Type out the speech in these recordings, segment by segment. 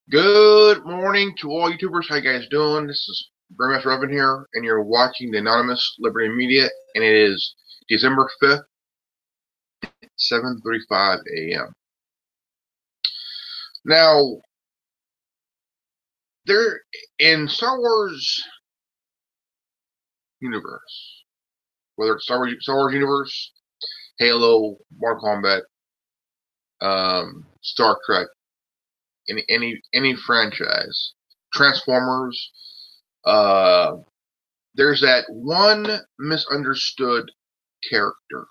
Good morning to all YouTubers. How you guys doing? This is Grandmaster Evan here, and you're watching the Anonymous Liberty Media, and it is December 5th, 7:35 a.m. Now, there in Star Wars universe, whether it's Star Wars universe, Halo, Mortal Kombat, Star Trek, any franchise, Transformers, uh, there's that one misunderstood character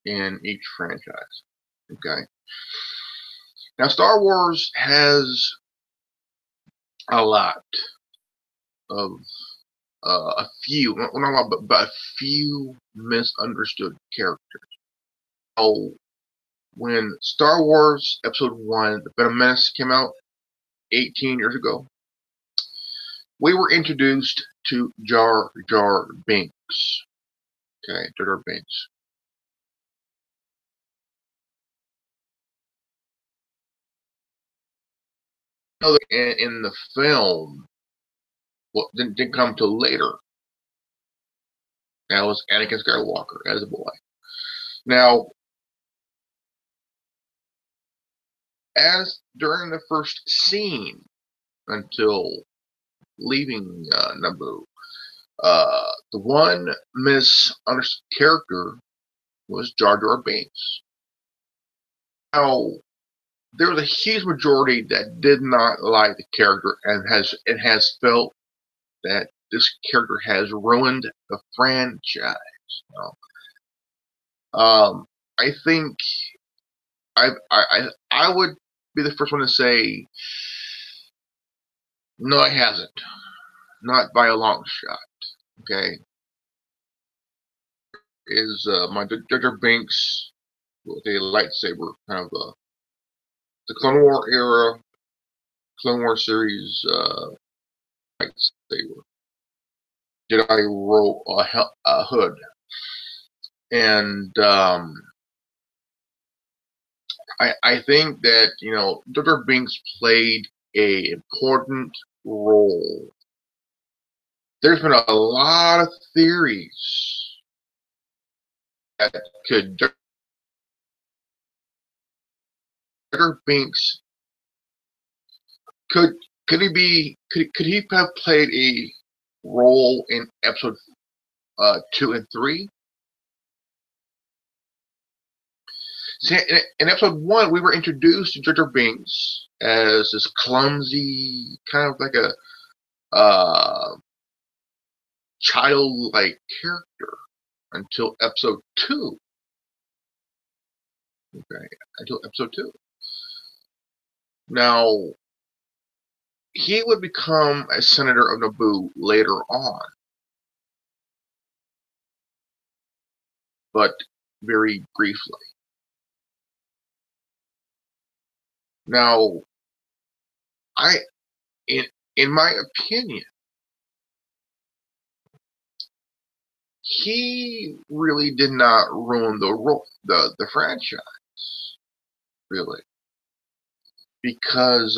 in each franchise. Okay. Now, Star Wars has a lot of a few, well, not a lot, but a few misunderstood characters. So, when Star Wars Episode 1, The Phantom Menace, came out 18 years ago, we were introduced to Jar Jar Binks. Okay, Jar Jar Binks. In the film, well, didn't come till later. That was Anakin Skywalker as a boy. Now, as during the first scene until leaving Naboo, the one misunderstood character was Jar Jar Binks. Now, there was a huge majority that did not like the character and has felt that this character has ruined the franchise. You know? I think I would be the first one to say no, it hasn't. Not by a long shot. Okay, is my Jar Jar Binks with a lightsaber, kind of the Clone War era, Clone War series lightsaber. Jedi roll a hood, and I think that Jar Jar Binks played a important role. There's been a lot of theories that Jar Jar Binks could could he have played a role in episode 2 and 3? See, in episode 1, we were introduced to Jar Jar Binks as this clumsy, kind of like a childlike character until episode 2. Okay, until episode 2. Now, he would become a senator of Naboo later on, but very briefly. Now, in my opinion, he really did not ruin the franchise, really, because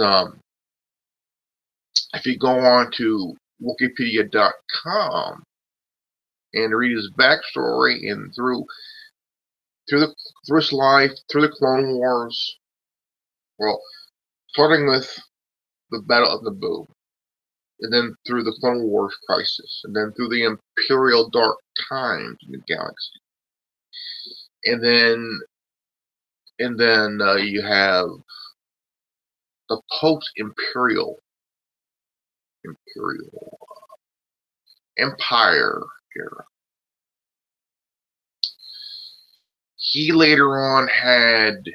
if you go on to Wikipedia.com and read his backstory and through his life, through the Clone Wars, well, starting with the Battle of Naboo, and then through the Clone Wars crisis, and then through the Imperial Dark Times in the galaxy, and then you have the post-Imperial Empire era. He later on had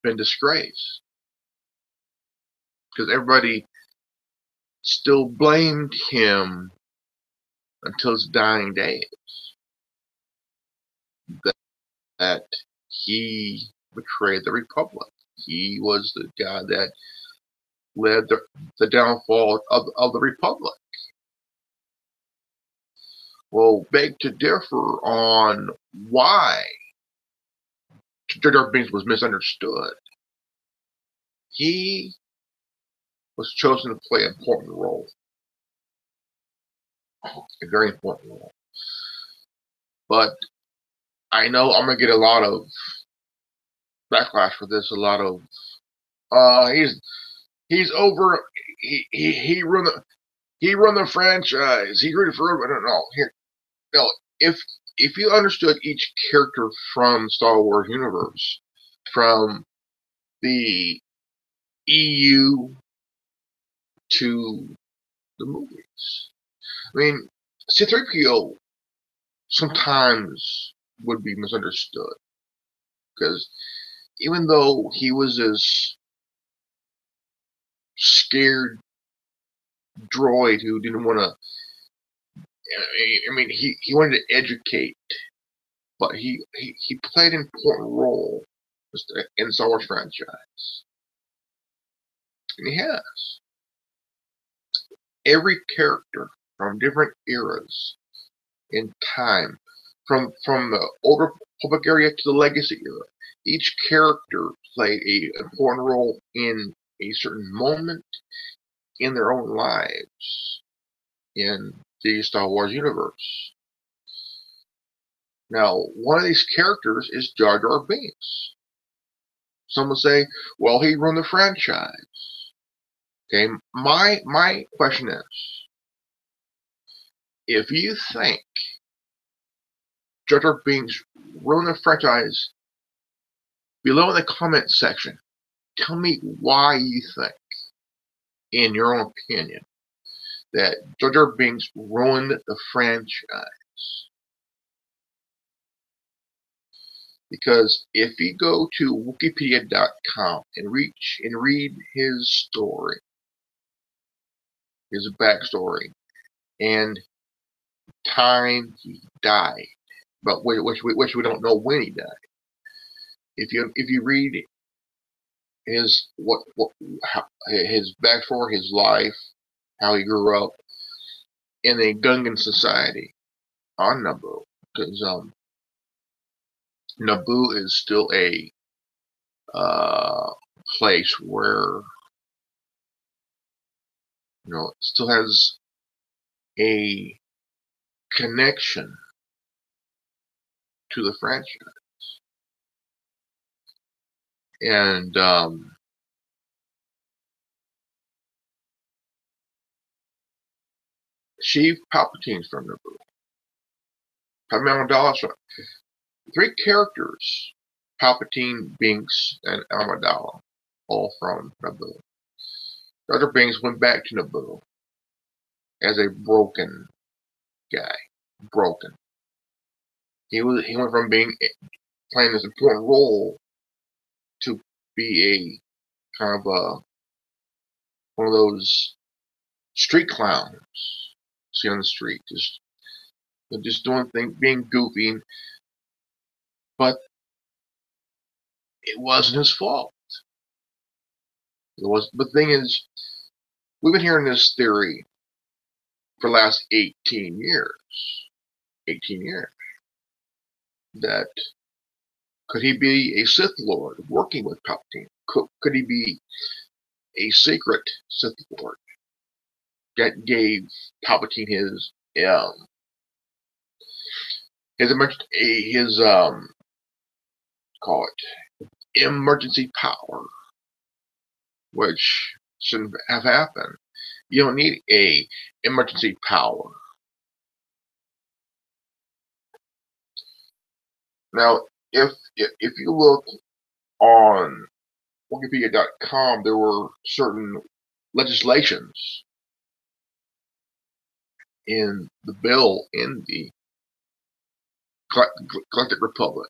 been disgraced because everybody still blamed him until his dying days that he betrayed the Republic. He was the guy that led the downfall of the Republic. Well, beg to differ on why Jar Jar Binks was misunderstood. He was chosen to play an important role, a very important role. But I know I'm gonna get a lot of backlash for this. A lot of he's over. He run the franchise. He rooted for. I don't know. Here, no. If you understood each character from Star Wars universe, from the EU to the movies, I mean, C-3PO sometimes would be misunderstood because even though he was this scared droid who didn't want to, I mean, he wanted to educate, but he played an important role in the Star Wars franchise, and he has. Every character from different eras in time, from the older Republic era to the Legacy era, each character played an important role in a certain moment in their own lives in the Star Wars universe. Now, one of these characters is Jar Jar Binks. Some will say, well, he run the franchise. Okay, my question is, if you think Jar Jar Binks ruined the franchise, below in the comment section, tell me why you think, in your own opinion, that Jar Jar Binks ruined the franchise. Because if you go to Wikipedia.com and read his story, his backstory, and time he died, but which we don't know when he died. If you read his his backstory, his life, how he grew up in a Gungan society on Naboo, because Naboo is still a place where it still has a connection to the franchise, and Sheev Palpatine's from Naboo. Padme Amidala's from. Three characters: Palpatine, Binks, and Amidala, all from Naboo. Jar Jar Binks went back to Naboo as a broken guy. Broken. He went from playing this important role to be a kind of one of those street clowns see on the street, just doing things, being goofy, but it wasn't his fault. It was. But the thing is, we've been hearing this theory for the last 18 years. 18 years. That could he be a Sith Lord working with Palpatine? Could he be a secret Sith Lord that gave Palpatine call it emergency power, which shouldn't have happened. You don't need a emergency power. Now, if you look on Wikipedia.com, there were certain legislations in the bill in the Galactic Republic.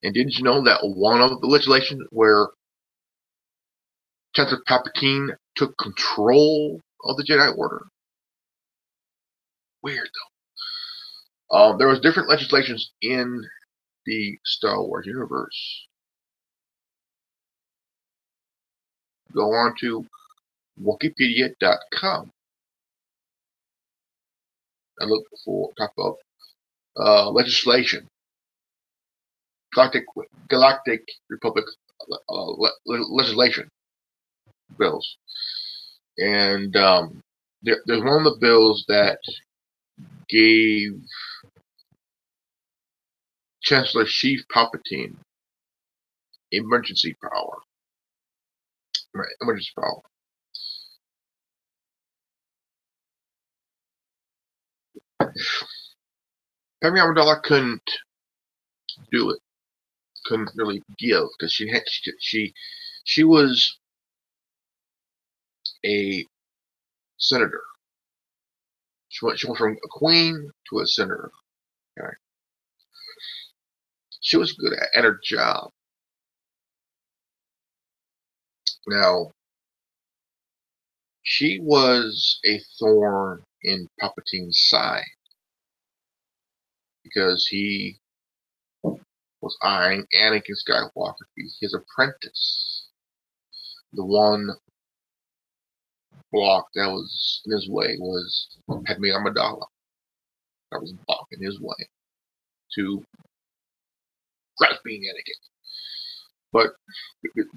And didn't you know that one of the legislation where Chancellor Palpatine took control of the Jedi Order? Weird though. There was different legislations in the Star Wars universe. Go on to Wikipedia.com and look for type of legislation. Galactic Republic legislation. bills. And there's one of the bills that gave Chancellor Sheev Palpatine emergency power. Right, emergency power. Padme Amidala couldn't do it. Couldn't really give because she was a senator. She went from a queen to a senator. Okay. She was good at her job. Now, she was a thorn in Palpatine's side because he was eyeing Anakin Skywalker to be his apprentice. The one block that was in his way was Padme Amidala. That was blocking his way to grasping Anakin. But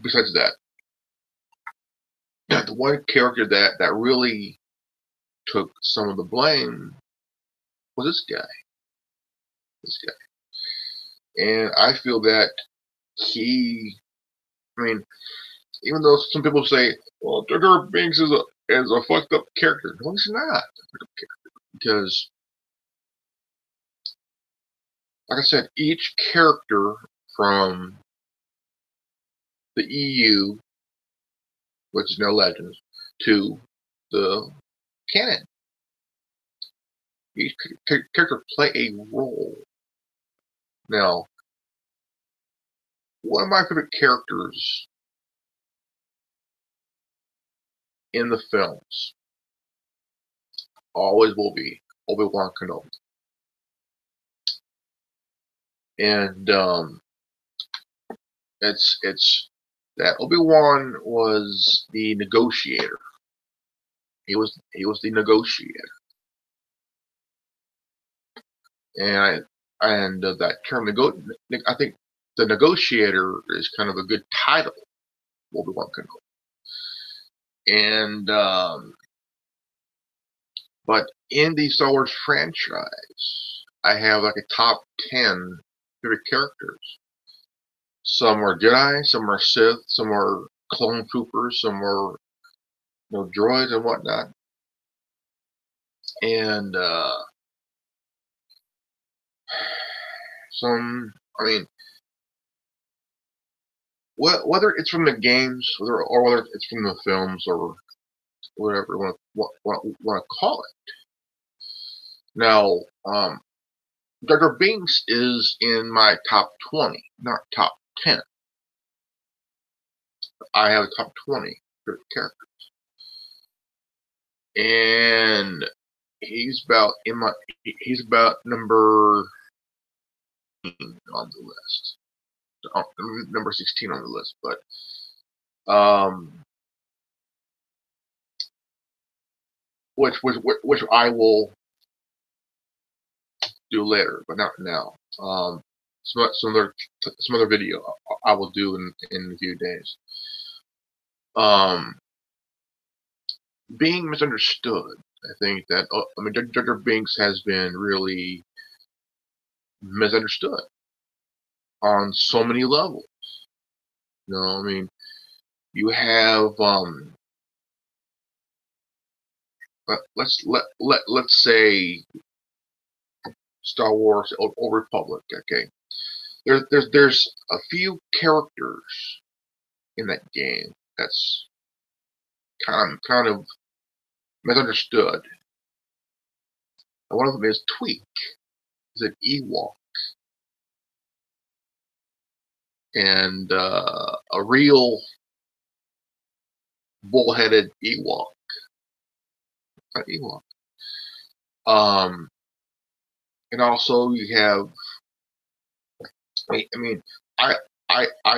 besides that, the one character that really took some of the blame was this guy. And I feel that I mean, even though some people say, well, Jar Jar Binks is a fucked up character. No, he's not. Because, like I said, each character from the EU, which is now Legends, to the canon, each character play a role. Now, one of my favorite characters in the films always will be Obi-Wan Kenobi. And it's that Obi-Wan was the negotiator. He was the negotiator. And that term, I think the negotiator is kind of a good title, Obi-Wan Kenobi. And but in the Star Wars franchise, I have like a top 10 favorite characters. Some are Jedi, some are Sith, some are clone troopers, some are droids and whatnot. And I mean, whether it's from the games, or whether it's from the films, or whatever you want to call it. Now, Jar Jar Binks is in my top 20, not top 10. I have a top 20 favorite characters, and he's about number on the list. Number 16 on the list, but which I will do later, but not now. Some other video I will do in a few days. Being misunderstood. I think that Jar Jar Binks has been really misunderstood on so many levels. I mean, you have let's say Star Wars Old Republic. Okay, there's a few characters in that game that's kind of misunderstood. And one of them is Tweak. He's an Ewok, and a real bullheaded Ewok. Not Ewok. And also you have. I mean, I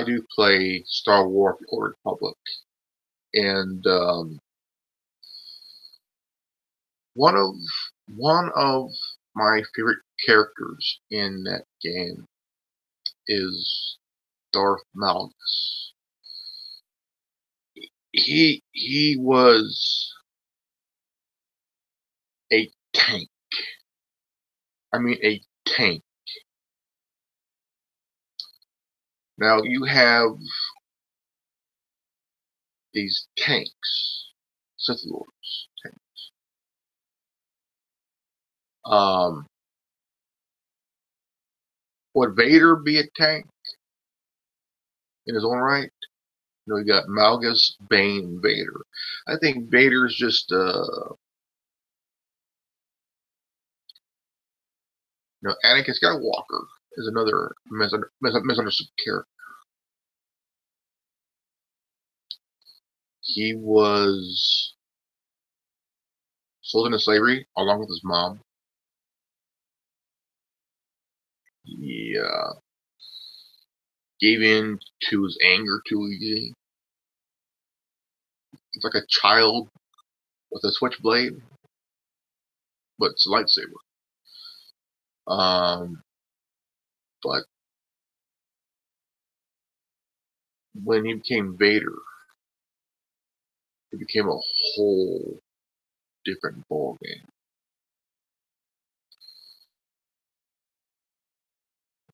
do play Star Wars Old Republic, and one of my favorite characters in that game is Darth Malgus. he was a tank. I mean, a tank. Now you have these tanks, Sith Lords. Um, would Vader be a tank in his own right? You know, you got Malgus, Bane, Vader. I think Vader's just, Anakin Skywalker is another misunderstood character. He was sold into slavery along with his mom. He gave in to his anger too easy. It's like a child with a switchblade, but it's a lightsaber. But when he became Vader, it became a whole different ballgame.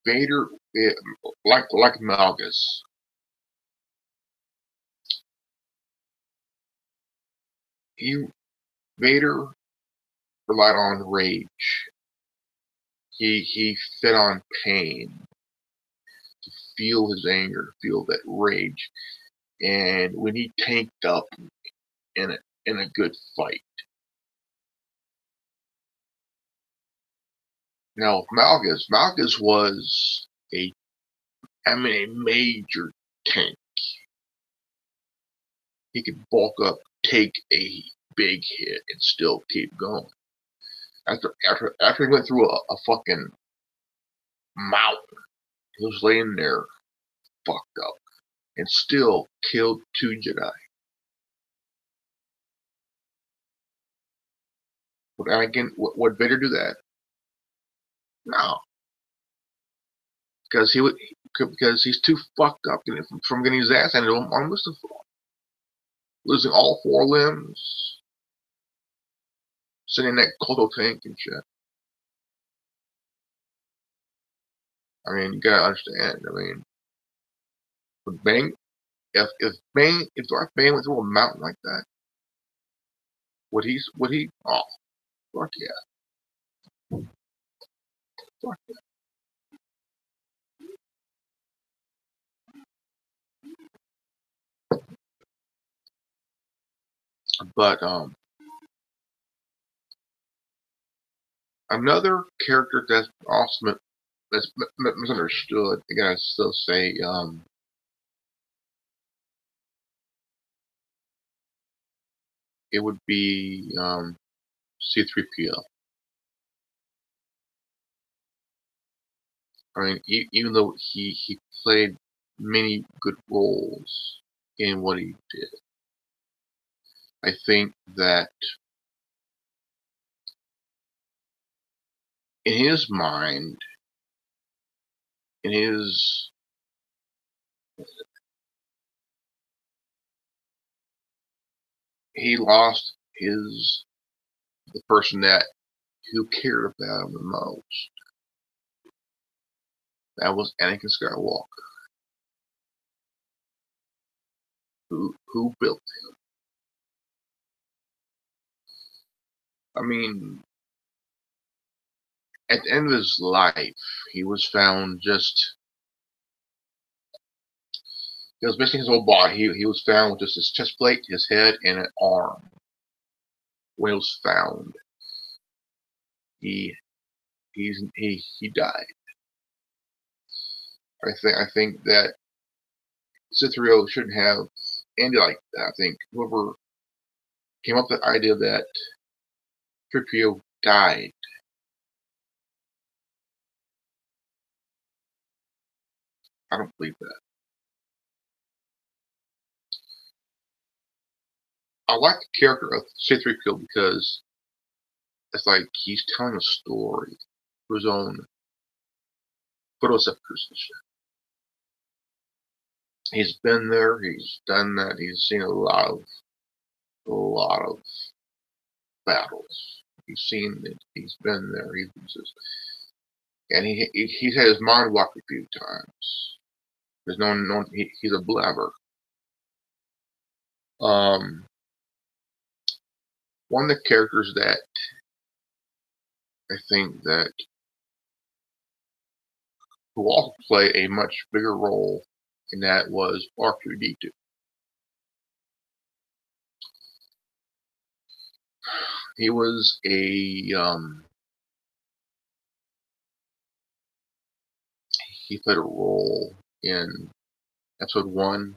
Vader, like Malgus, Vader relied on rage. He fed on pain to feel his anger, feel that rage, and when he tanked up in a good fight. Now Malgus was a major tank. He could bulk up, take a big hit, and still keep going. After he went through a fucking mountain, he was laying there, fucked up, and still killed 2 Jedi. Would Vader do that? No, because he's too fucked up from getting his ass handed to him on Mustafar, losing all 4 limbs, sitting in that Koto tank and shit. I mean, you gotta understand. I mean, with Bane, if Darth Bane went through a mountain like that, would he? Oh, fuck yeah, fuck yeah. But another character that's also misunderstood. I gotta still say, it would be C-3PO. I mean, even though he played many good roles in what he did, I think that in his mind, in his he lost the person that who cared about him the most. That was Anakin Skywalker, who built him. I mean, at the end of his life, he was found he was missing his whole body. He was found with just his chest plate, his head, and an arm. When it was found, he died. I think that Cytherea shouldn't have ended like that. I think whoever came up with the idea that Tripio died, I don't believe that. I like the character of C-3PO because it's like he's telling a story through his own photoreceptors and shit. He's been there. He's done that. He's seen a lot of battles. He's seen it. He's been there. And he's had his mind wiped a few times. There's he's a blabber. Um, One of the characters that I think that who also play a much bigger role in that was R2D2. He was he played a role in episode 1,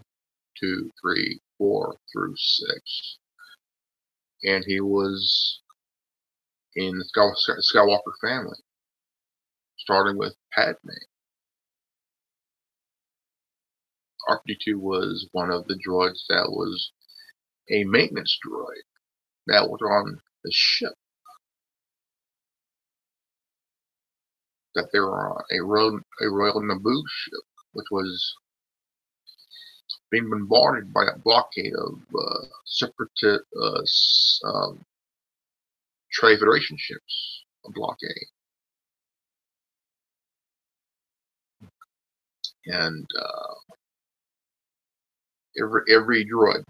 2, 3, 4 through 6, and he was in the Skywalker family, starting with Padme. R2D2 was one of the droids that was a maintenance droid that was on the ship that they were on, a Royal Naboo ship, which was being bombarded by a blockade of separatist Trade Federation ships. A blockade. And every droid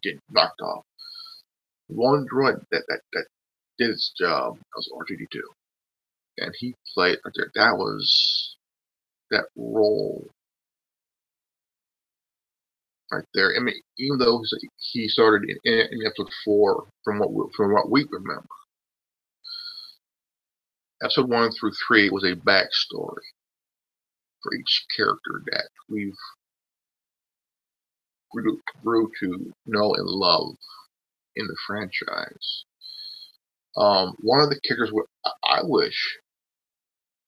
getting knocked off. One droid that did its job was R2D2, and he played that was that role right there. I mean, even though he started in episode 4, from what we remember, episode 1 through 3 was a backstory for each character that we've grew to know and love in the franchise. One of the characters I wish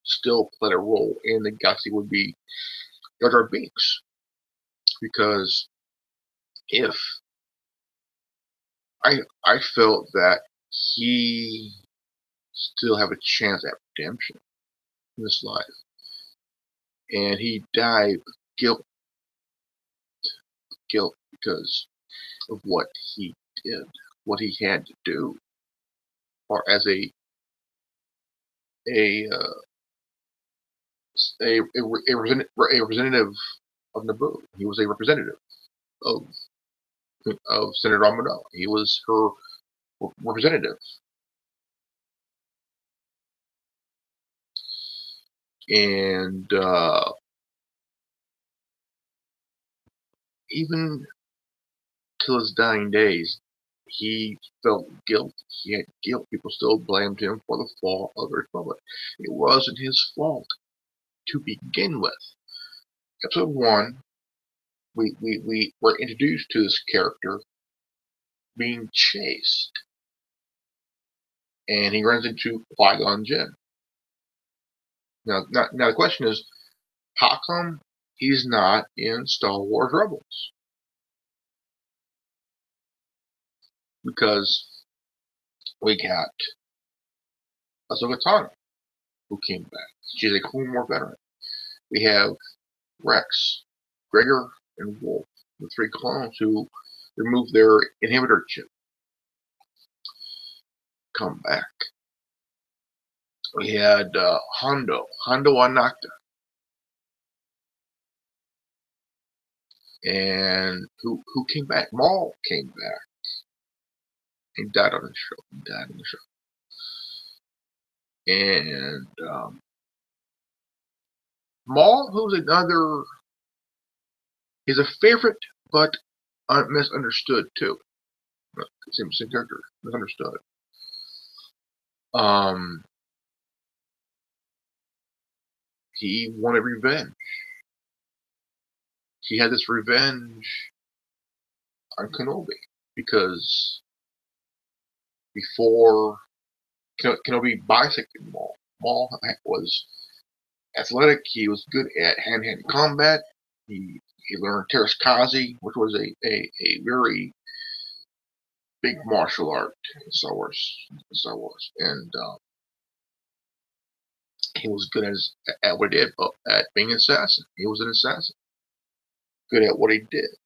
still played a role in the galaxy would be Jar Jar Binks, because if I felt that he still have a chance at redemption in this life, and he died with guilt because of what he did, what he had to do, or as a representative of Naboo. He was a representative of Senator Amidala. He was her representative, and even till his dying days, he felt guilt. He had guilt. People still blamed him for the fall of the Republic. It wasn't his fault to begin with. Episode 1, we were introduced to this character being chased, and he runs into Qui-Gon Jinn. Now the question is, how come he's not in Star Wars Rebels? Because we got Ahsoka Tano, who came back. She's a Clone War veteran. We have Rex, Gregor, and Wolf, the 3 clones who removed their inhibitor chip, come back. We had Hondo Anakta, and who came back? Maul came back. He died on the show. And Maul, he's a favorite, but misunderstood too. Same character, misunderstood. He wanted revenge. He had this revenge on Kenobi, because before Kenobi bisected Maul. Maul was athletic. He was good at hand-to-hand combat. He learned Terraskazi, which was a very big martial art in Star Wars. And he was good at what he did, at being an assassin. He was an assassin. good at what he did.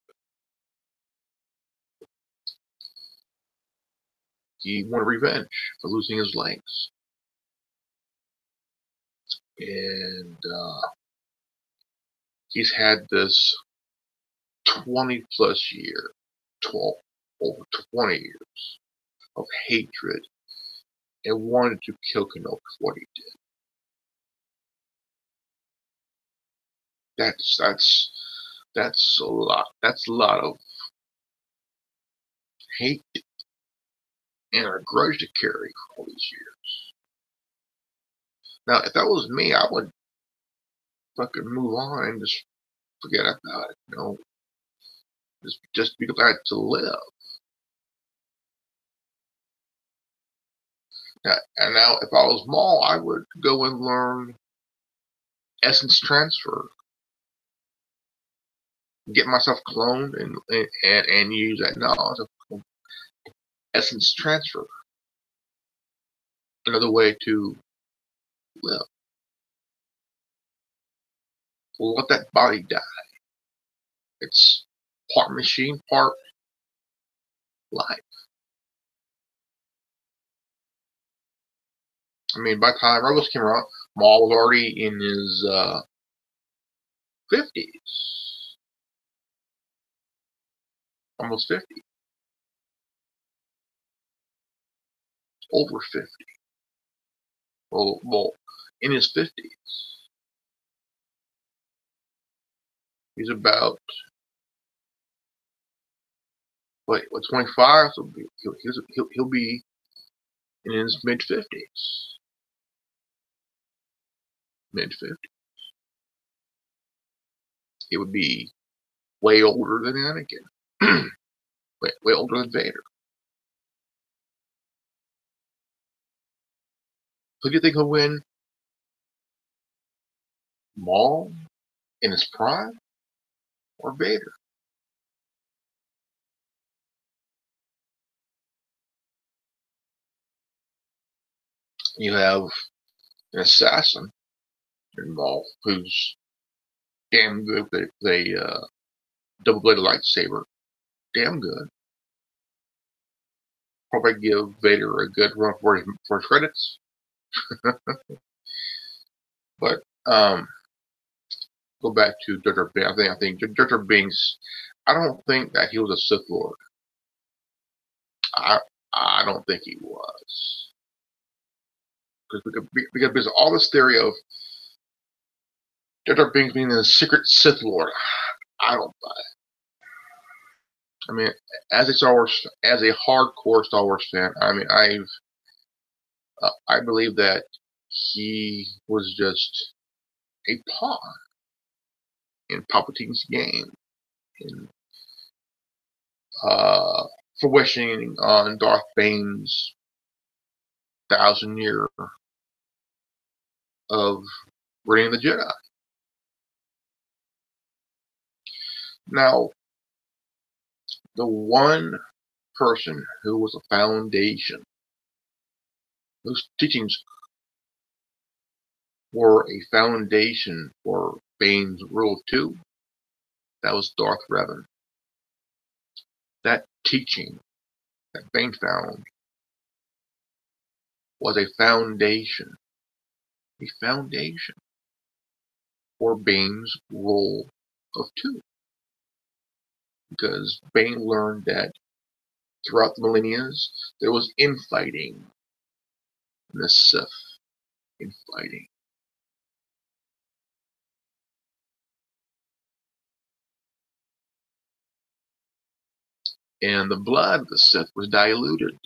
He wanted revenge for losing his legs. And he's had this 20 plus year, 12, over 20 years of hatred and wanted to kill Kenobi for what he did. That's a lot. That's a lot of hate and a grudge to carry for all these years. Now, if that was me, I would fucking move on and just forget about it, you know. Just because I had to live. And now, if I was Maul, I would go and learn essence transfer, get myself cloned, and use that knowledge of essence transfer. Another way to live. Let that body die. It's part machine, part life. I mean, by the time Rebels came around, Maul was already in his 50s. Almost 50. Over 50. Well, in his 50s. He's about, what 25? So he'll be in his mid-50s. Mid-50s. He would be way older than Anakin. way older than Vader. Who do you think will win? Maul in his prime or Vader? You have an assassin in Maul who's damn good with a double-bladed lightsaber. Damn good. Probably give Vader a good run for his credits. But go back to Jar Jar Binks. I think Jar Jar Binks. I don't think that he was a Sith Lord. I don't think he was, because all this theory of Jar Jar Binks being a secret Sith Lord, I don't buy it. I mean, as a hardcore Star Wars fan, I mean, I believe that he was just a pawn in Palpatine's game, in for wishing on Darth Bane's 1,000-year of reign of the Jedi. Now, the one person who was a foundation, whose teachings were a foundation for Bane's rule too, that was Darth Revan. That teaching that Bane found was a foundation for Bane's role of two. Because Bane learned that throughout the millennia, there was infighting in the Sith. Infighting. And the blood of the Sith was diluted.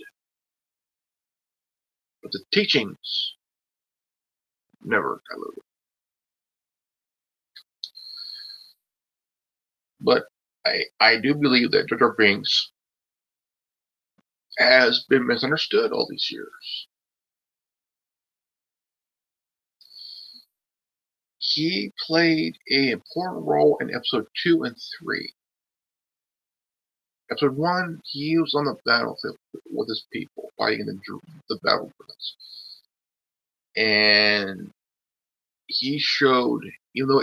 But the teachings never diluted. But I do believe that Jar Jar Binks has been misunderstood all these years. He played an important role in episode 2 and 3. Episode 1, he was on the battlefield with his people, fighting in the battlefields. And he showed, even though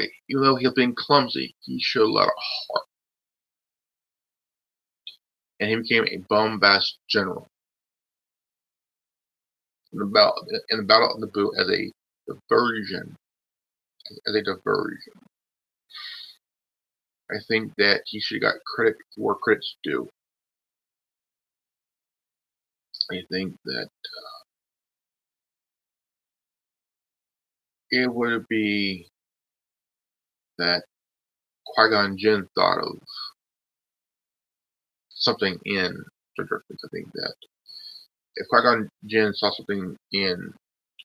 he was being clumsy, he showed a lot of heart, and he became a bombast general in the Battle of the Boot as a diversion. I think that he should have got credit where credit's due. I think that it would be that Qui-Gon Jinn thought of something in Jar Jar Binks. I think that if Qui-Gon Jinn saw something in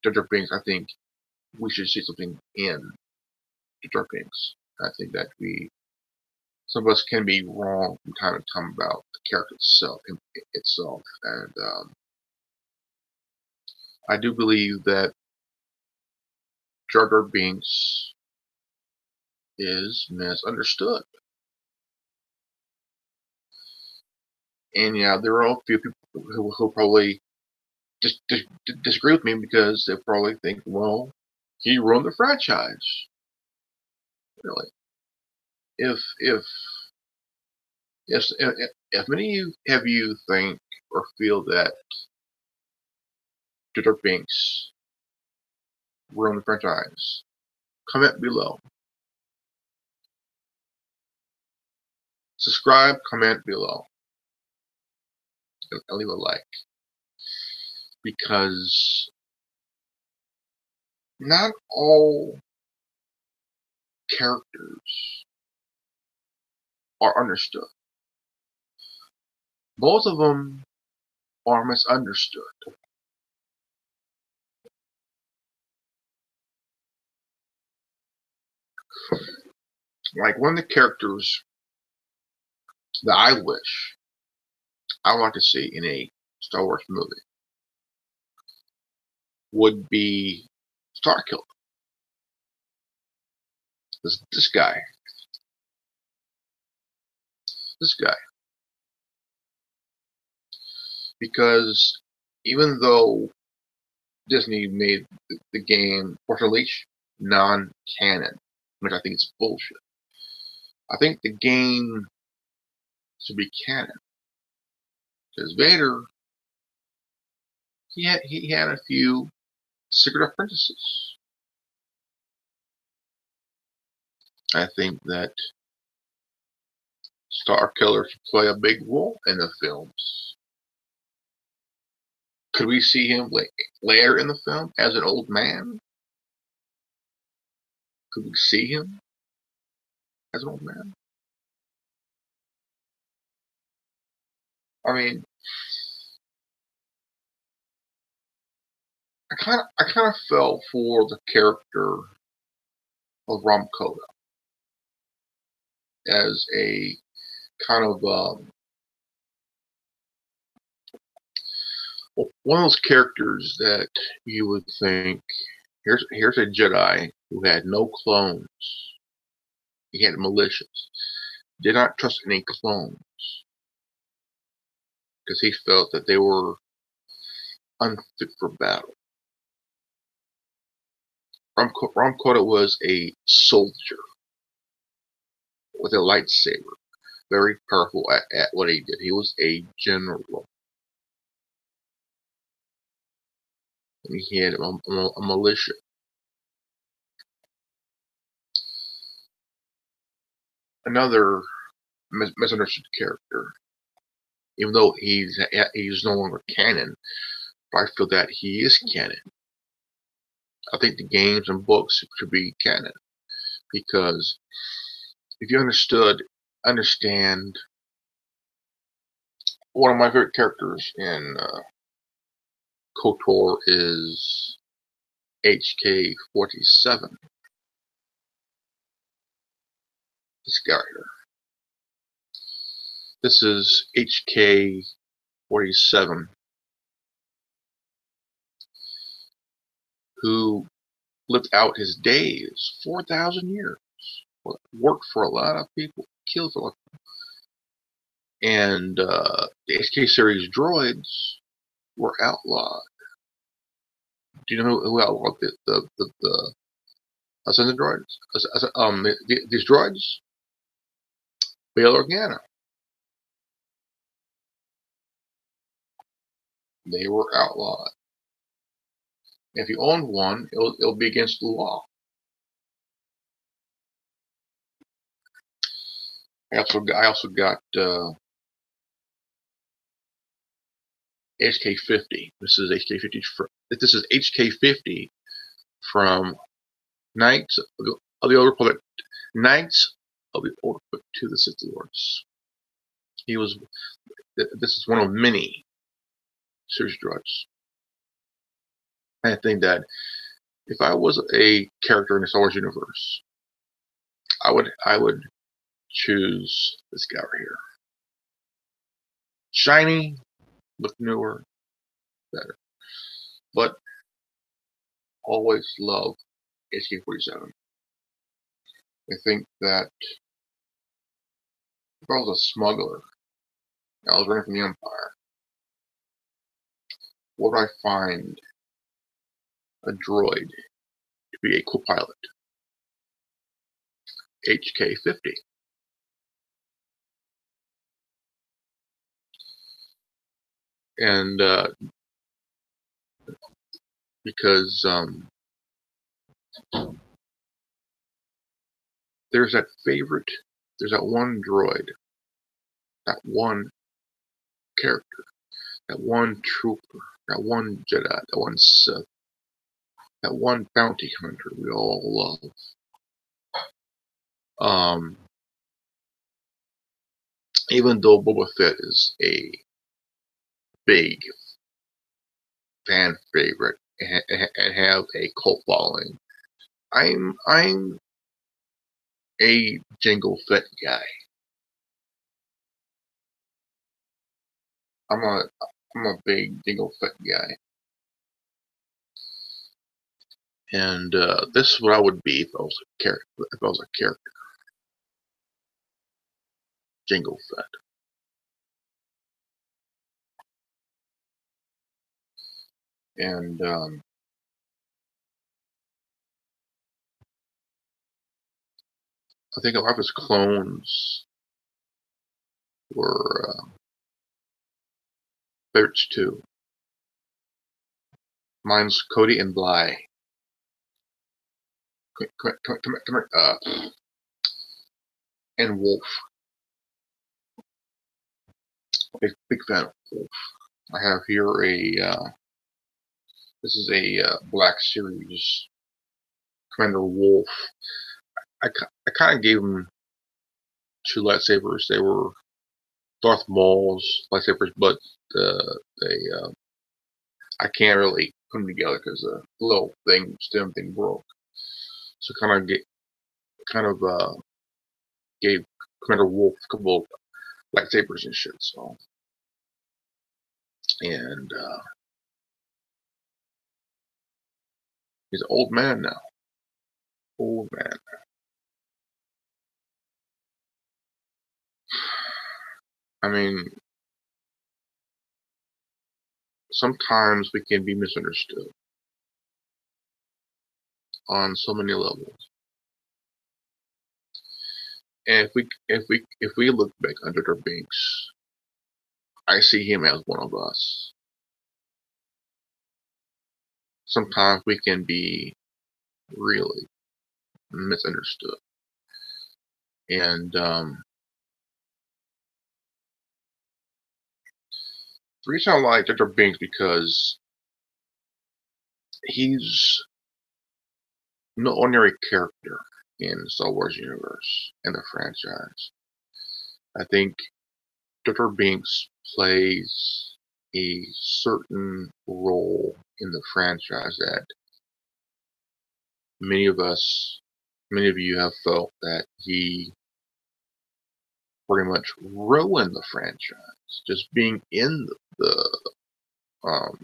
Jar Jar Binks, I think we should see something in Jar Jar Binks. I think that some of us can be wrong from time to time about the character itself, and I do believe that Jar Jar Binks is misunderstood. And yeah, there are a few people who probably just disagree with me because they probably think, well, he ruined the franchise. Really, if if if many of you think or feel that Jar Jar Binks ruined the franchise, comment below. Subscribe, comment below, and leave a like, because not all characters are understood. Most of them are misunderstood. Like one of the characters that I wish I would like to see in a Star Wars movie would be Starkiller. This guy. Because even though Disney made the game Force Unleashed non-canon, which I think is bullshit, I think the game should be canon. Because Vader, he had a few secret apprentices. I think that Starkiller should play a big role in the films. Could we see him later in the film as an old man? Could we see him as an old man? I mean, I kind of fell for the character of Rom Koda as a kind of one of those characters that you would think, here's a Jedi who had no clones. He had militias. Did not trust any clones because he felt that they were unfit for battle. Rom Koda was a soldier with a lightsaber, very powerful at what he did. He was a general. And he had a militia. Another misunderstood character, even though he's no longer canon, but I feel that he is canon. I think the games and books should be canon, because if you understand one of my favorite characters in KOTOR is HK-47. This guy here. This is HK-47, who lived out his days, 4,000 years, worked for a lot of people, killed for a lot of people. And the HK series droids were outlawed. Do you know who outlawed Ascendant droids, these droids, Bail Organa. They were outlawed. If you owned one, it'll be against the law. I also got HK50. This is HK50. This is HK50 from Knights of the Old Republic. Knights of the Old Republic to the Sith Lords. He was. This is one of many series droids. I think that if I was a character in the Star Wars universe, I would choose this guy right here. Shiny, look newer, better. But always love HK-47. I think that if I was a smuggler, I was running from the Empire, would I find a droid to be a co-pilot? HK-50. And because there's that one droid, that one character, that one trooper, that one Jedi, that one Sith, that one bounty hunter we all love. Even though Boba Fett is a big fan favorite and have a cult following, I'm a Jango Fett guy. I'm a big Jango Fett guy, and this is what I would be if I was a character. If I was a character, Jango Fett. And I think a lot of his clones were favorites too. Mine's Cody and Bly. Come here. And Wolf. Big fan of Wolf. I have here this is a Black Series Commander Wolf. I kind of gave him two lightsabers. They were Darth Maul's lightsabers, but I can't really put them together because the little stem thing broke. So kind of gave Commander Wolf a couple of lightsabers and shit. So, and he's an old man now. Old man. I mean, sometimes we can be misunderstood on so many levels. And if we look back under their Binks, I see him as one of us. Sometimes we can be really misunderstood. And the reason I like Dr. Binks because he's no ordinary character in the Star Wars universe and the franchise. I think Dr. Binks plays a certain role in the franchise that many of you have felt that he pretty much ruined the franchise just being in the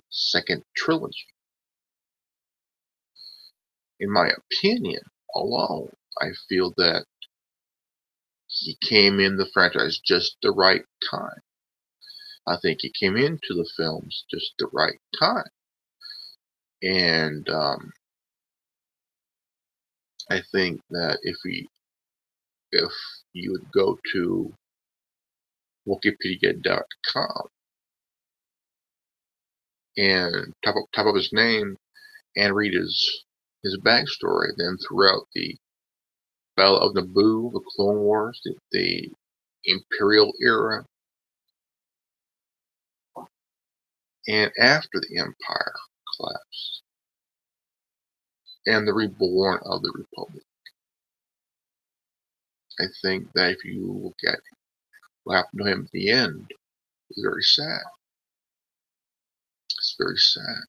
second trilogy. In my opinion alone, I feel that he came in the franchise just the right time. I think he came into the films just the right time. And I think that if you would go to Wikipedia.com and type up his name and read his backstory, then throughout the Battle of Naboo, the Clone Wars, the Imperial era, and after the Empire collapsed, and the reborn of the Republic. I think that if you look at what happened to him at the end, it's very sad. It's very sad.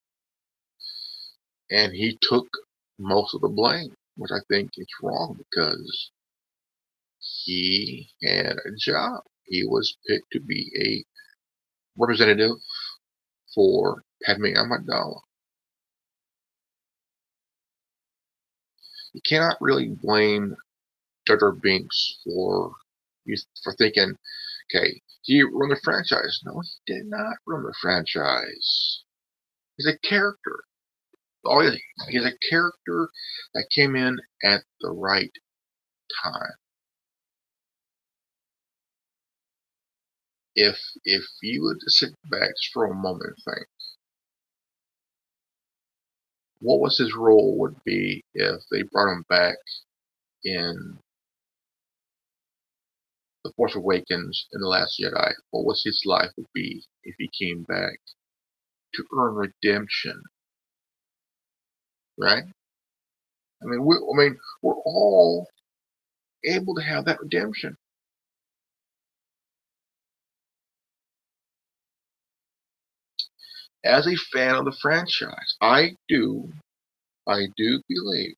And he took most of the blame, which I think is wrong because he had a job. He was picked to be a representative for Padme Amidala. You cannot really blame Jar Jar Binks for thinking, okay, he run the franchise. No, he did not run the franchise. He's a character. He's a character that came in at the right time. If you would sit back just for a moment and think, what was his role would be if they brought him back in The Force Awakens and The Last Jedi? What was his life would be if he came back to earn redemption, right? I mean, we're all able to have that redemption. As a fan of the franchise, I do believe,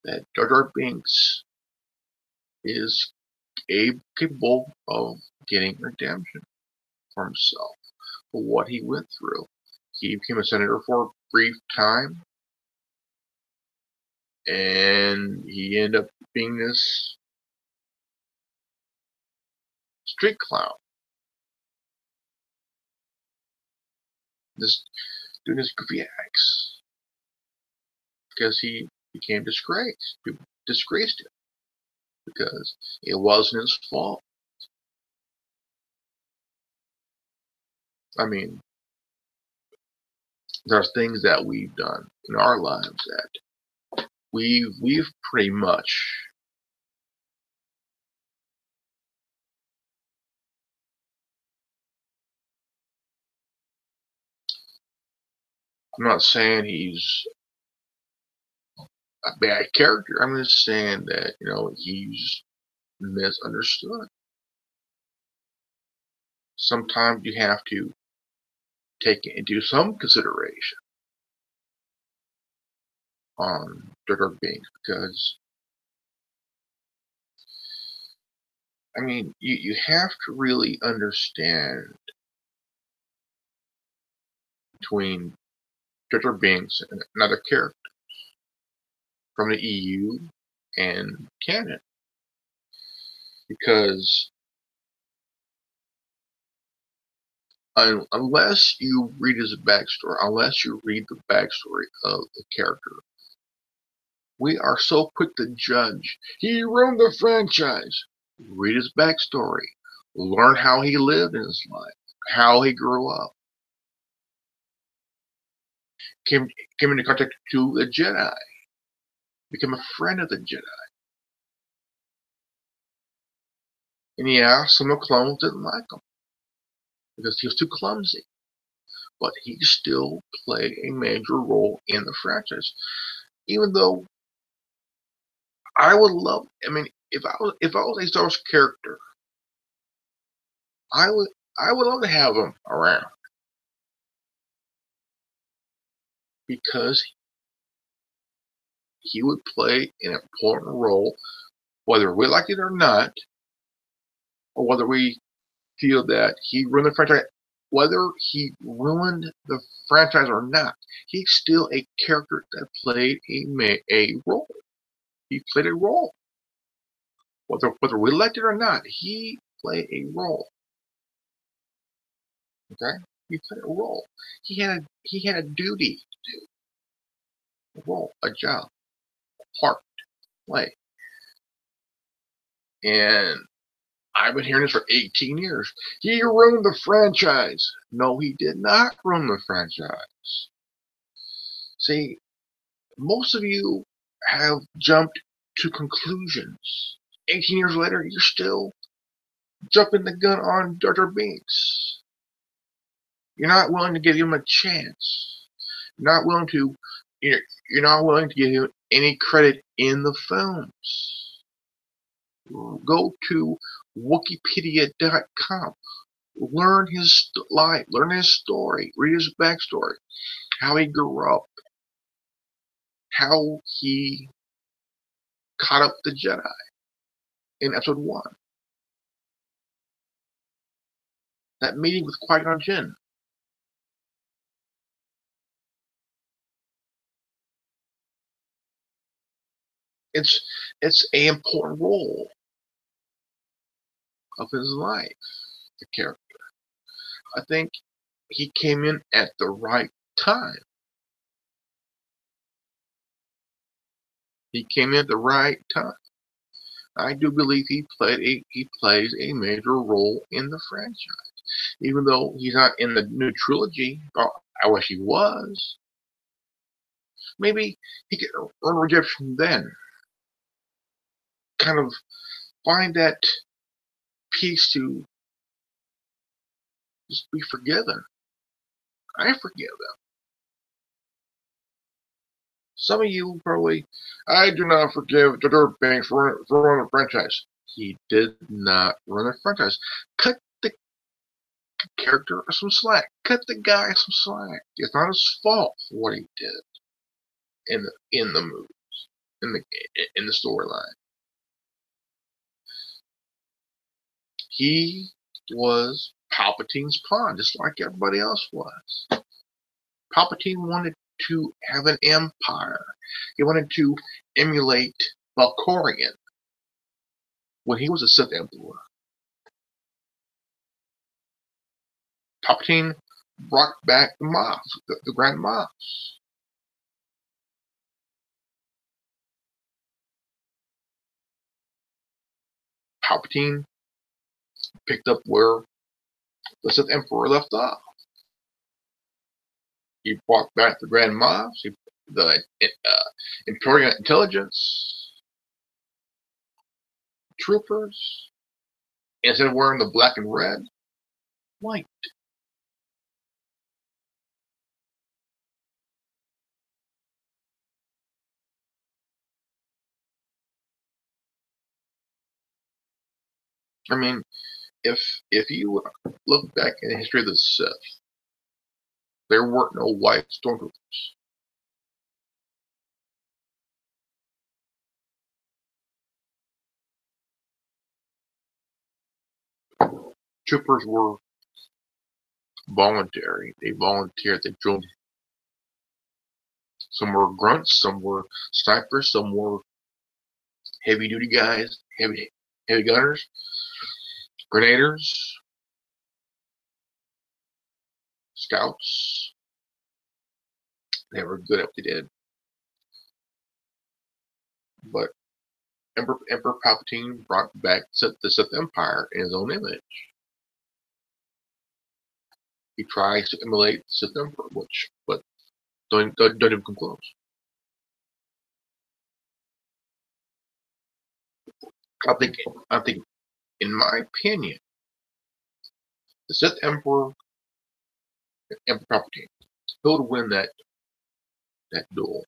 that Jar Jar Binks is capable of getting redemption for himself for what he went through. He became a senator for a brief time, and he ended up being this street clown, this doing his goofy acts because he became disgraced. People disgraced him because it wasn't his fault. I mean, there's things that we've done in our lives that we've pretty much, I'm not saying he's a bad character. I'm just saying that, he's misunderstood. Sometimes you have to take into some consideration on Jar Binks because, I mean, you have to really understand between Jar Binks and another character from the EU and canon, because unless you read his backstory, unless you read the backstory of the character, we are so quick to judge. He ruined the franchise. Read his backstory. Learn how he lived in his life, how he grew up. Came into contact with the Jedi. Became a friend of the Jedi. And yeah, some of the clones didn't like him because he was too clumsy. But he still played a major role in the franchise. Even though I would love, I mean, if I was a Star Wars character, I would love to have him around because he would play an important role, whether we like it or not, or whether we feel that he ruined the franchise. Whether he ruined the franchise or not, he's still a character that played a role. He played a role. Whether we liked it or not, he played a role. Okay? He played a role. He had a duty to do, a role, a job, a part to play. And I've been hearing this for 18 years. He ruined the franchise. No, he did not ruin the franchise. See, most of you have jumped to conclusions. 18 years later, you're still jumping the gun on Dr. Binks. You're not willing to give him a chance. You're not willing to. You're not willing to give him any credit in the films. Go to Wikipedia.com. Learn his life. Learn his story. Read his backstory. How he grew up. How he caught up the Jedi in episode 1. That meeting with Qui-Gon Jinn. It's a important role of his life, the character. I think he came in at the right time. He came in at the right time. I do believe he plays a major role in the franchise. Even though he's not in the new trilogy, I wish he was. Maybe he could earn redemption then. Kind of find that peace to just be forgiven. I forgive him. Some of you probably, I do not forgive Dr. Binks for running a franchise. He did not run a franchise. Cut the character some slack. Cut the guy some slack. It's not his fault for what he did in the movie, in the storyline. He was Palpatine's pawn, just like everybody else was. Palpatine wanted to have an empire. He wanted to emulate Valkorion when he was a Sith Emperor. Palpatine brought back the Moffs, the Grand Moffs. Palpatine picked up where the Sith Emperor left off. He brought back the Grand Moffs, the Imperial Intelligence troopers. Instead of wearing the black and red, white. I mean, if you look back in the history of the Sith, there weren't no white stormtroopers. Troopers were voluntary. They volunteered. They joined. Some were grunts, some were snipers, some were heavy duty guys, heavy gunners, grenadiers, scouts. They were good at what they did. But Emperor Palpatine brought back the Sith Empire in his own image. He tries to emulate the Sith Emperor, but don't even come close. I think, in my opinion, the Sith Emperor, Emperor Palpatine, who would win that duel?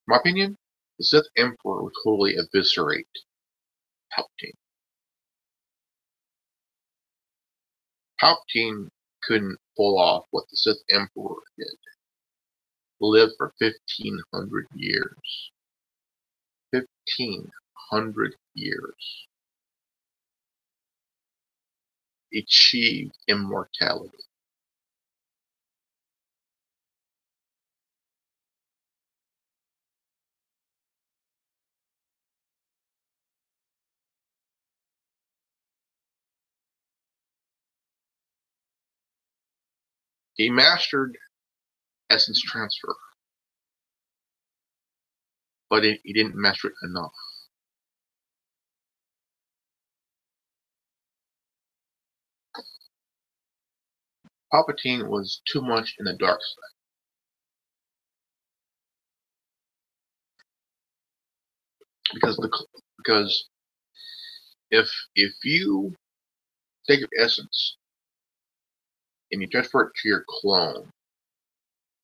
In my opinion, the Sith Emperor would totally eviscerate Palpatine. Palpatine couldn't pull off what the Sith Emperor did. Lived for 1,500 years. 1,500 years. Achieved immortality. He mastered essence transfer, but he didn't master it enough. Palpatine was too much in the dark side. Because if you take your essence and you transfer it to your clone,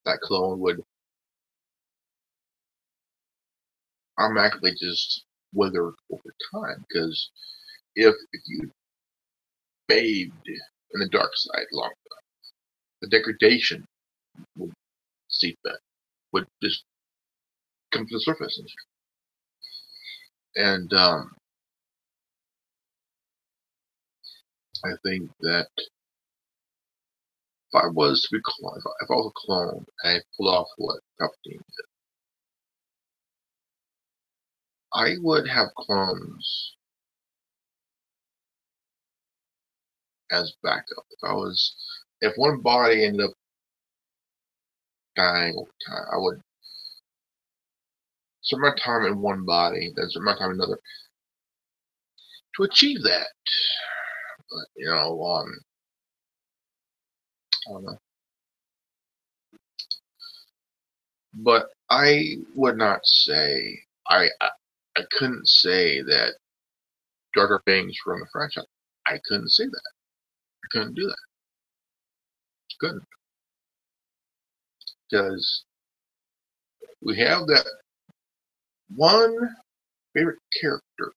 that clone would automatically just wither over time. Because if you bathed in the dark side long enough, the degradation would seep in, would just come to the surface. And I think that if I was to be cloned, if I was a clone and I pulled off what Palpatine did, I would have clones as backup. If one body ended up dying over time, I would spend my time in one body, then spend my time in another to achieve that. But I don't know. But I would not say I couldn't say that Jar Jar Binks from the franchise. I couldn't say that. I couldn't do that. Couldn't, because we have that one favorite character,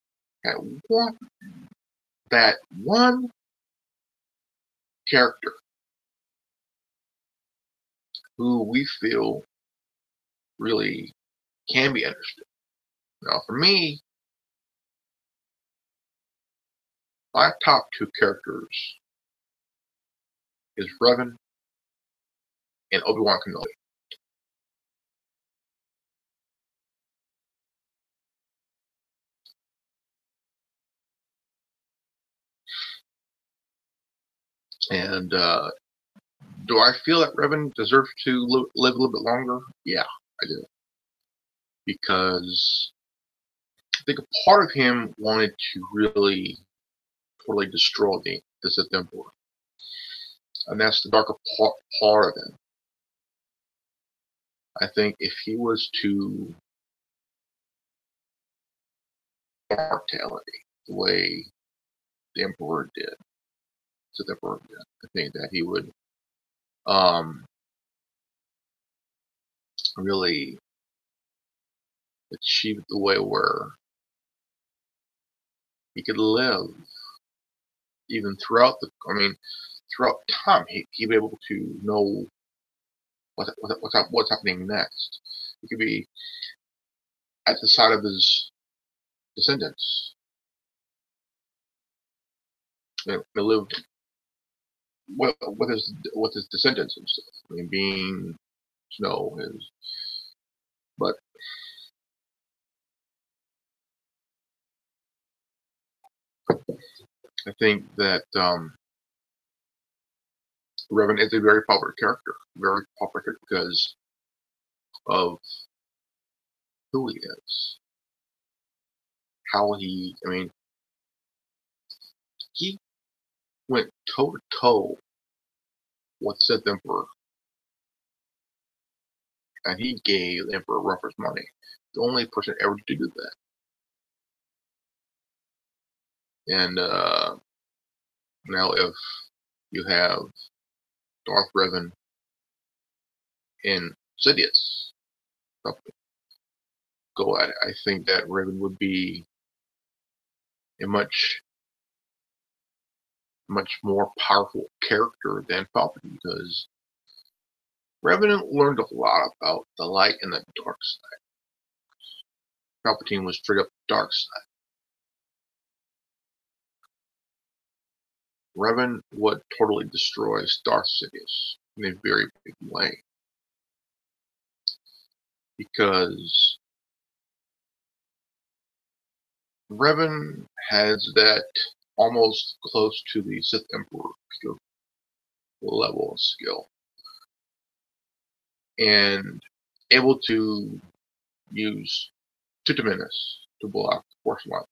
that one character who we feel really can be understood. Now, for me, my top two characters is Revan and Obi-Wan Kenobi. And do I feel that Revan deserves to live a little bit longer? Yeah, I do. Because I think a part of him wanted to really totally destroy the Sith Emperor. And that's the darker part of him. I think if he was to mortality the way the Emperor did, Sith Emperor did, I think that he would really achieve it the way where he could live even throughout throughout time. He'd be able to know what's happening next. He could be at the side of his descendants. Live with his descendants and stuff. Being Snow is, but I think that Revan is a very popular character, because of who he is, how he went toe to toe with Sith Emperor, and he gave the Emperor run for his money. The only person ever to do that. And now, if you have Darth Revan and Sidious go at it, I think that Revan would be a much more powerful character than Palpatine, because Revan learned a lot about the light and the dark side. Palpatine was straight up dark side. Revan would totally destroy Darth Sidious in a very big way, because Revan has that almost close to the Sith Emperor level of skill. and able to use Tutaminus to block Force One.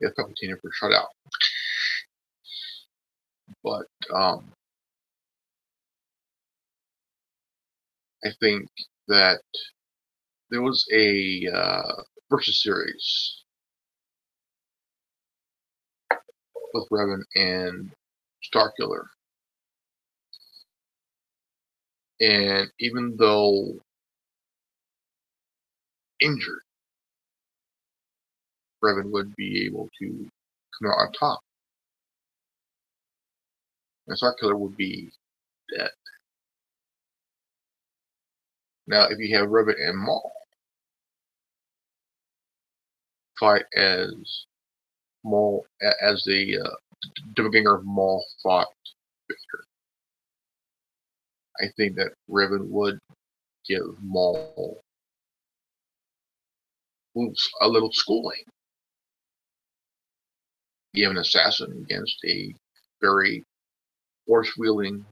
If Palpatine ever shut out. But I think that there was a versus series with Revan and Starkiller. And even though injured, Revan would be able to come out on top. And Starkiller would be dead. Now, if you have Revan and Maul fight as Maul, as the doppelganger of Maul fought Victor, I think that Revan would give Maul a little schooling. Give an assassin against a very force-wielding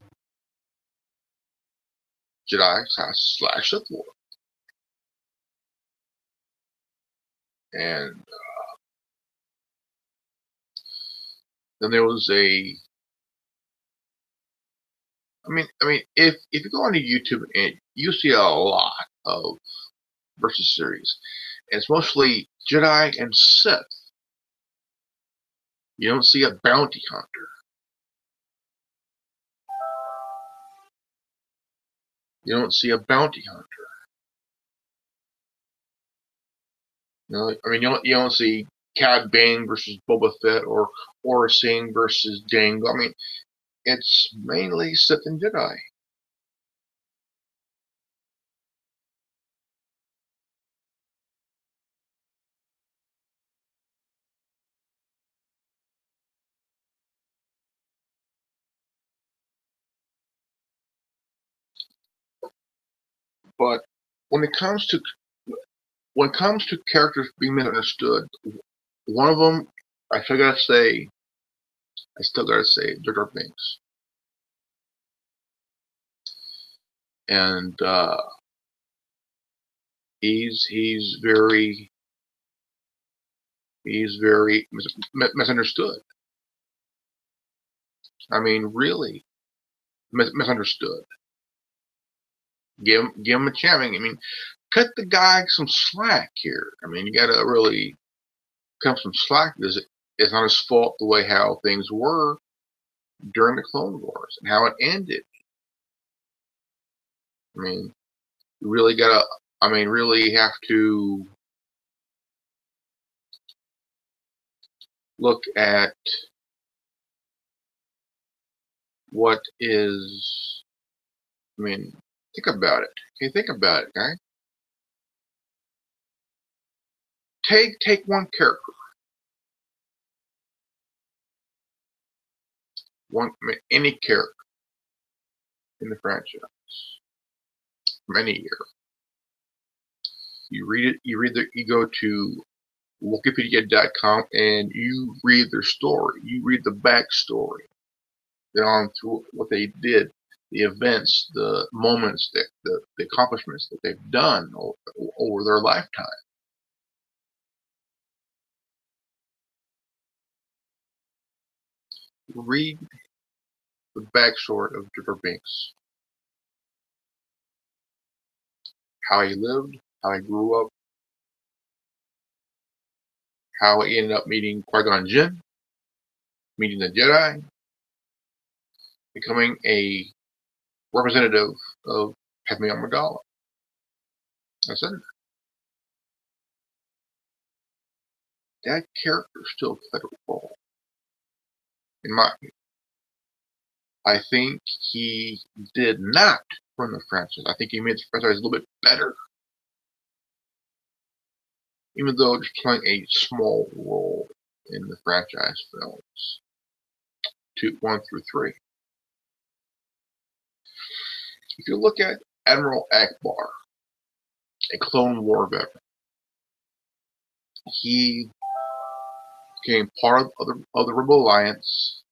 Jedi slash Sith Lord. And then there was a. I mean, if you go onto YouTube and you see a lot of versus series, and it's mostly Jedi and Sith. You don't see a bounty hunter. You don't see a bounty hunter. You know, I mean, you don't see Cad Bane versus Boba Fett or Aurra Sing versus Jango. I mean, it's mainly Sith and Jedi. But when it comes to characters being misunderstood, one of them I still gotta say Jar Jar Binks. And he's very misunderstood. I mean, really misunderstood. Give him a chance. I mean, cut the guy some slack here. I mean, you gotta really cut some slack because it's not his fault the way how things were during the Clone Wars and how it ended. I mean, you really gotta. I mean, really have to look at what is. I mean, think about it. Okay, think about it, guy. Take one character, any character in the franchise from any year. You read it. You go to Wikipedia.com and you read their story. You read the backstory. On through what they did, the events, the moments, the accomplishments that they've done over their lifetime. Read the backstory of Jar Jar Binks. How he lived, how he grew up, how he ended up meeting Qui-Gon Jinn, meeting the Jedi, becoming a representative of Padme Amidala. That's it. That character still played a role, in my opinion. I think he did not run the franchise. I think he made the franchise a little bit better, even though just playing a small role in the franchise films, 1 through 3. If you look at Admiral Akbar, a Clone War veteran, he became part of the Rebel Alliance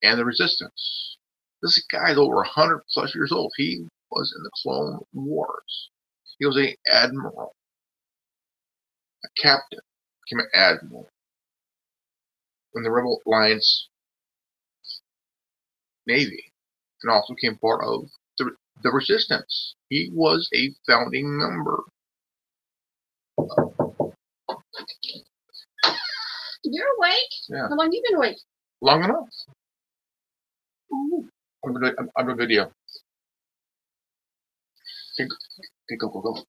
and the Resistance. This guy is over 100+ years old. He was in the Clone Wars. He was an admiral, a captain, became an admiral in the Rebel Alliance Navy, and also became part of the Resistance. He was a founding member. You're awake? Yeah. How long have you been awake? Long enough. Oh. I'm doing a video. Okay, go.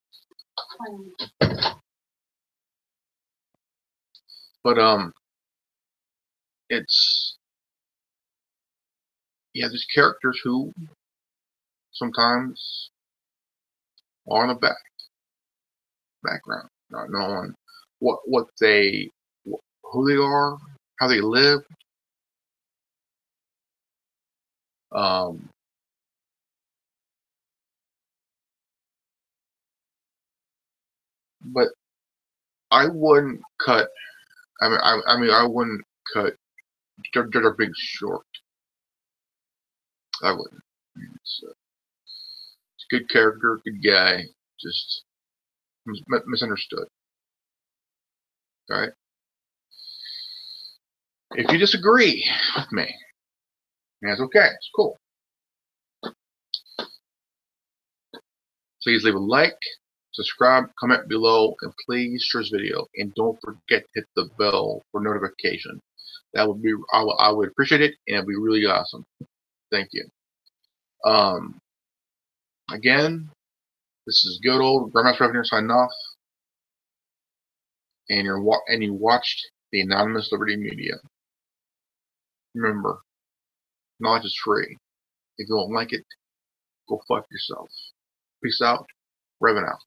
But it's there's characters who sometimes are in the background, not knowing what who they are, how they live. But I wouldn't cut. I wouldn't cut Jar Binks short. I wouldn't. It's a good character, good guy, just misunderstood. Alright? If you disagree with me, that's okay. It's cool. Please leave a like, subscribe, comment below, and please share this video. And don't forget to hit the bell for notification. That would be I would appreciate it, and it'd be really awesome. Thank you. Again, this is good old Grandmaster Revenue signing off, and you watched the Anonymous Liberty Media. Remember, knowledge is free. If you don't like it, go fuck yourself. Peace out. Revan out.